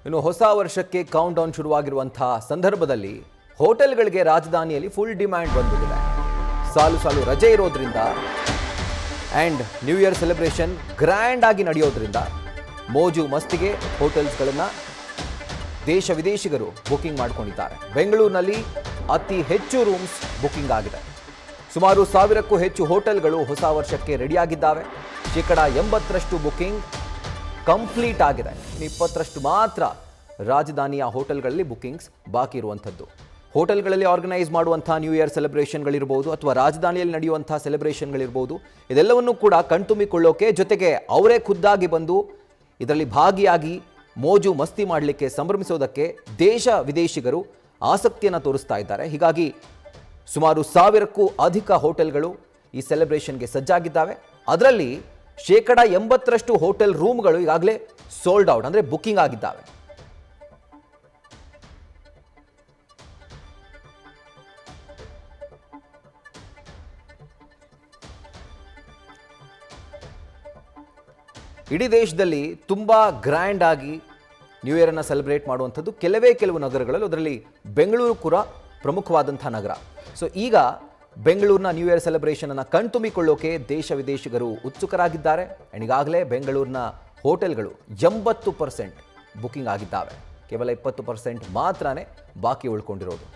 ಇನ್ನು ಹೊಸ ವರ್ಷಕ್ಕೆ ಕೌಂಟ್ ಡೌನ್ ಶುರುವಾಗಿರುವಂತಹ ಸಂದರ್ಭದಲ್ಲಿ ಹೋಟೆಲ್ಗಳಿಗೆ ರಾಜಧಾನಿಯಲ್ಲಿ ಫುಲ್ ಡಿಮ್ಯಾಂಡ್ ಬಂದಿದೆ. ಸಾಲು ಸಾಲು ರಜೆ ಇರೋದ್ರಿಂದ and new year celebration grand ಆಗಿ ನಡೆಯೋದ್ರಿಂದ ಮೋಜು ಮಸ್ತಿಗೆ ಹೋಟೆಲ್ಸ್ಗಳನ್ನು ದೇಶ ವಿದೇಶಿಗರು ಬುಕಿಂಗ್ ಮಾಡ್ಕೊಂಡಿದ್ದಾರೆ. ಬೆಂಗಳೂರಿನಲ್ಲಿ ಅತಿ ಹೆಚ್ಚು ರೂಮ್ಸ್ ಬುಕಿಂಗ್ ಆಗಿದೆ. ಸುಮಾರು 1000ಕ್ಕೂ ಹೆಚ್ಚು ಹೋಟೆಲ್ಗಳು ಹೊಸ ವರ್ಷಕ್ಕೆ ರೆಡಿಯಾಗಿದ್ದಾವೆ. 80% ಬುಕಿಂಗ್ ಕಂಪ್ಲೀಟ್ ಆಗಿದೆ. 20% ಮಾತ್ರ ರಾಜಧಾನಿಯ ಹೋಟೆಲ್ಗಳಲ್ಲಿ ಬುಕಿಂಗ್ಸ್ ಬಾಕಿ ಇರುವಂಥದ್ದು. ಹೋಟೆಲ್ಗಳಲ್ಲಿ ಆರ್ಗನೈಸ್ ಮಾಡುವಂಥ ನ್ಯೂ ಇಯರ್ ಸೆಲೆಬ್ರೇಷನ್ಗಳಿರ್ಬೋದು ಅಥವಾ ರಾಜಧಾನಿಯಲ್ಲಿ ನಡೆಯುವಂಥ ಸೆಲೆಬ್ರೇಷನ್ಗಳಿರ್ಬೋದು, ಇದೆಲ್ಲವನ್ನೂ ಕೂಡ ಕಣ್ತುಂಬಿಕೊಳ್ಳೋಕೆ, ಜೊತೆಗೆ ಅವರೇ ಖುದ್ದಾಗಿ ಬಂದು ಇದರಲ್ಲಿ ಭಾಗಿಯಾಗಿ ಮೋಜು ಮಸ್ತಿ ಮಾಡಲಿಕ್ಕೆ ಸಂಭ್ರಮಿಸೋದಕ್ಕೆ ದೇಶ ವಿದೇಶಿಗರು ಆಸಕ್ತಿಯನ್ನು ತೋರಿಸ್ತಾ ಇದ್ದಾರೆ. ಹೀಗಾಗಿ ಸುಮಾರು 1000ಕ್ಕೂ ಅಧಿಕ ಹೋಟೆಲ್ಗಳು ಈ ಸೆಲೆಬ್ರೇಷನ್ಗೆ ಸಜ್ಜಾಗಿದ್ದಾವೆ. ಅದರಲ್ಲಿ 80% ಹೋಟೆಲ್ ರೂಮ್ಗಳು ಈಗಾಗಲೇ ಸೋಲ್ಡ್ ಔಟ್, ಅಂದರೆ ಬುಕಿಂಗ್ ಆಗಿದ್ದಾವೆ. ಇಡೀ ದೇಶದಲ್ಲಿ ತುಂಬ ಗ್ರ್ಯಾಂಡ್ ಆಗಿ ನ್ಯೂ ಇಯರನ್ನು ಸೆಲೆಬ್ರೇಟ್ ಮಾಡುವಂಥದ್ದು ಕೆಲವು ನಗರಗಳಲ್ಲಿ, ಅದರಲ್ಲಿ ಬೆಂಗಳೂರು ಕೂಡ ಪ್ರಮುಖವಾದಂಥ ನಗರ. ಸೊ ಈಗ ಬೆಂಗಳೂರಿನ ನ್ಯೂ ಇಯರ್ ಸೆಲೆಬ್ರೇಷನನ್ನು ಕಣ್ತುಂಬಿಕೊಳ್ಳೋಕೆ ದೇಶ ವಿದೇಶಿಗರು ಉತ್ಸುಕರಾಗಿದ್ದಾರೆ. ಆ್ಯಂಡ್ ಈಗಾಗಲೇ ಬೆಂಗಳೂರಿನ ಹೋಟೆಲ್ಗಳು 80% ಬುಕಿಂಗ್ ಆಗಿದ್ದಾವೆ. ಕೇವಲ 20% ಮಾತ್ರನೇ ಬಾಕಿ ಉಳ್ಕೊಂಡಿರೋದು.